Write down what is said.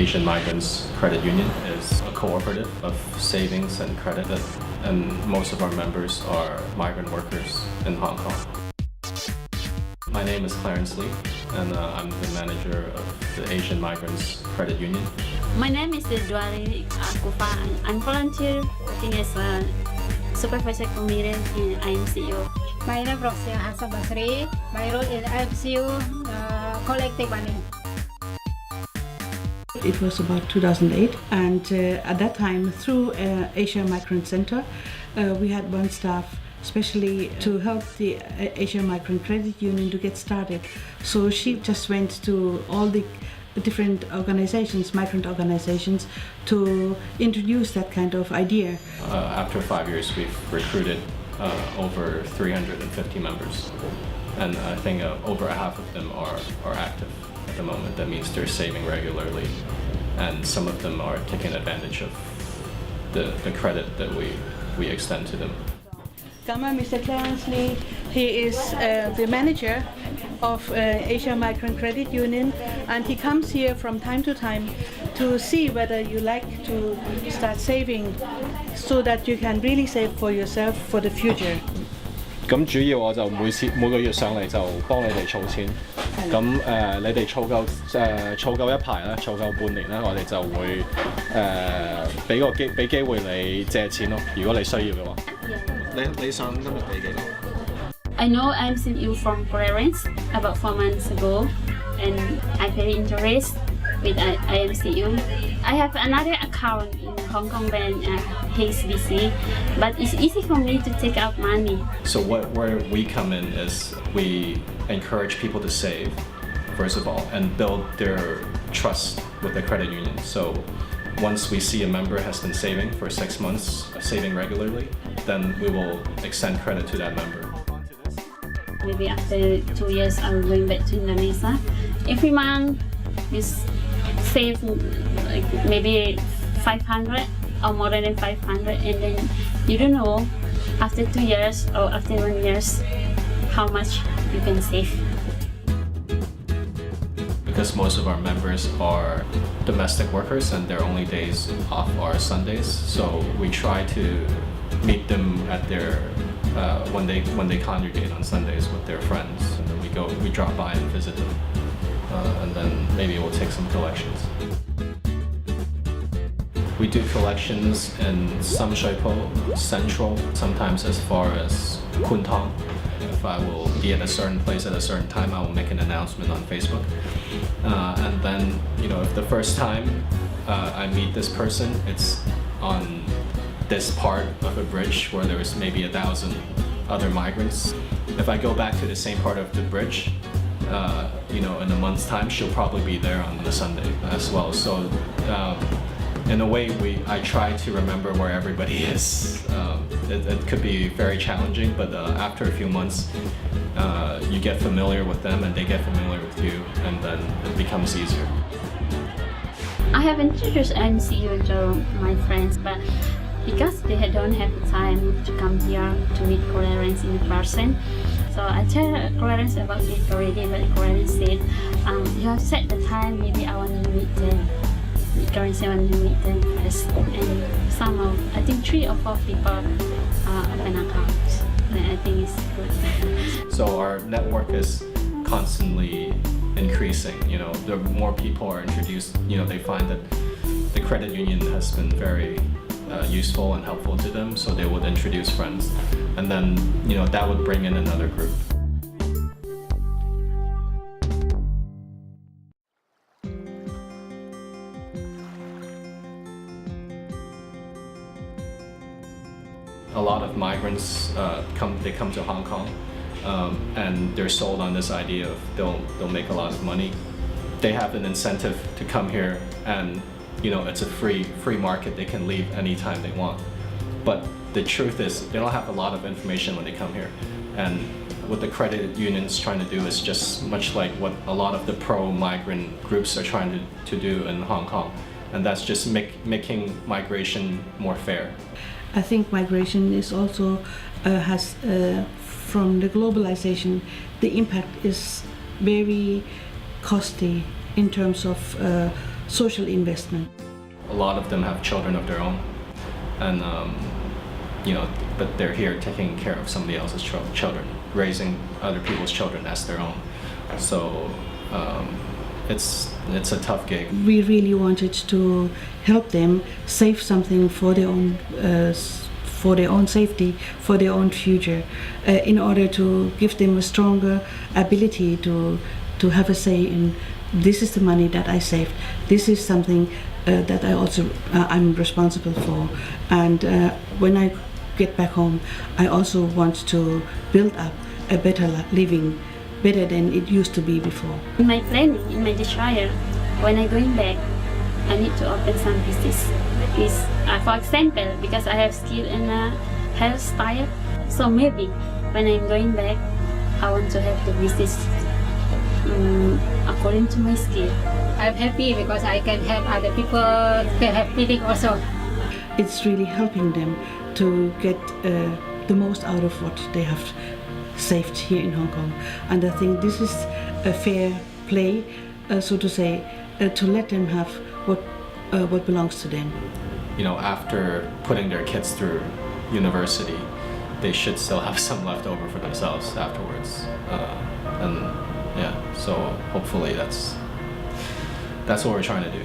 Asian Migrants Credit Union is a cooperative of savings and credit, and most of our members are migrant workers in Hong Kong. My name is Clarence Lee, and I'm the manager of the Asian Migrants Credit Union. My name is Duali Akufa. I'm volunteer working as a supervisor for Migrants in IMCU. My name is Rosia Hassan Basri. My role in IMCU collective money. It was about 2008, and at that time, through Asia Migrant Center, we had one staff especially to help the Asia Migrant Credit Union to get started. So she just went to all the different organizations, migrant organizations, to introduce that kind of idea. After 5 years, we've recruited over 350 members, and I think over half of them are active at the moment. That means they're saving regularly, and some of them are taking advantage of the credit that we extend to them. Mr. Clarence Lee, he is the manager of Asia Migrant Credit Union, and he comes here from time to time to see whether you like to start saving so that you can really save for yourself for the future. 咁主要我就每個月上嚟就幫你哋儲錢，咁你哋儲夠一排啦，儲夠半年啦，我哋就會俾機會你借錢咯，如果你需要嘅話。你想今日俾幾多？ I know I'm seeing you from Clarence about 4 months ago, and I very interested with IMCU. I have another account in Hong Kong Bank, HSBC, but it's easy for me to take out money. So where we come in is we encourage people to save, first of all, and build their trust with the credit union. So once we see a member has been saving for 6 months, saving regularly, then we will extend credit to that member. Maybe after 2 years, I'm going back to Indonesia. Every month, you save like maybe 500 or more than 500, and then you don't know after 2 years or after 1 year how much you can save. Because most of our members are domestic workers and their only days off are Sundays, so we try to meet them at their when they congregate on Sundays with their friends, and then we drop by and visit them, and then maybe we'll take some collections. We do collections in Samshuipo, Central, sometimes as far as Kuntong. If I will be at a certain place at a certain time, I will make an announcement on Facebook. And then, if the first time I meet this person, it's on this part of a bridge where there is maybe 1,000 other migrants. If I go back to the same part of the bridge, in a month's time, she'll probably be there on the Sunday as well. So in a way, I try to remember where everybody is. It could be very challenging, but after a few months, you get familiar with them and they get familiar with you, and then it becomes easier. I have introduced IMCU to my friends, but because they don't have time to come here to meet Clarence in person, so I tell Clarence about it already, but Clarence said, you have set the time, maybe I want to meet them. Clarence want to meet them first, and somehow, I think 3 or 4 people open accounts, and I think it's good. So our network is constantly increasing. The more people are introduced, they find that the credit union has been very useful and helpful to them, so they would introduce friends, and then that would bring in another group. A lot of migrants come to Hong Kong, and they're sold on this idea of they'll make a lot of money. They have an incentive to come here, and it's a free market. They can leave anytime they want. But the truth is, they don't have a lot of information when they come here. And what the credit unions trying to do is just much like what a lot of the pro-migrant groups are trying to do in Hong Kong, and that's just making migration more fair. I think migration is also has from the globalization, the impact is very costly in terms of social investment. A lot of them have children of their own, and but they're here taking care of somebody else's children, raising other people's children as their own. So it's a tough gig. We really wanted to help them save something for their own safety, for their own future, in order to give them a stronger ability to have a say in, this is the money that I saved, this is something that I also I'm responsible for, and when I get back home, I also want to build up a better living, better than it used to be before. In my planning, in my desire, when I'm going back, I need to open some business. For example, because I have skill in a hairstyle, so maybe when I'm going back, I want to have the business according to my skill. I'm happy because I can help other people can have feeling also. It's really helping them to get the most out of what they have saved here in Hong Kong, and I think this is a fair play, so to say, to let them have what belongs to them. After putting their kids through university, they should still have some left over for themselves afterwards, and yeah, so hopefully that's what we're trying to do.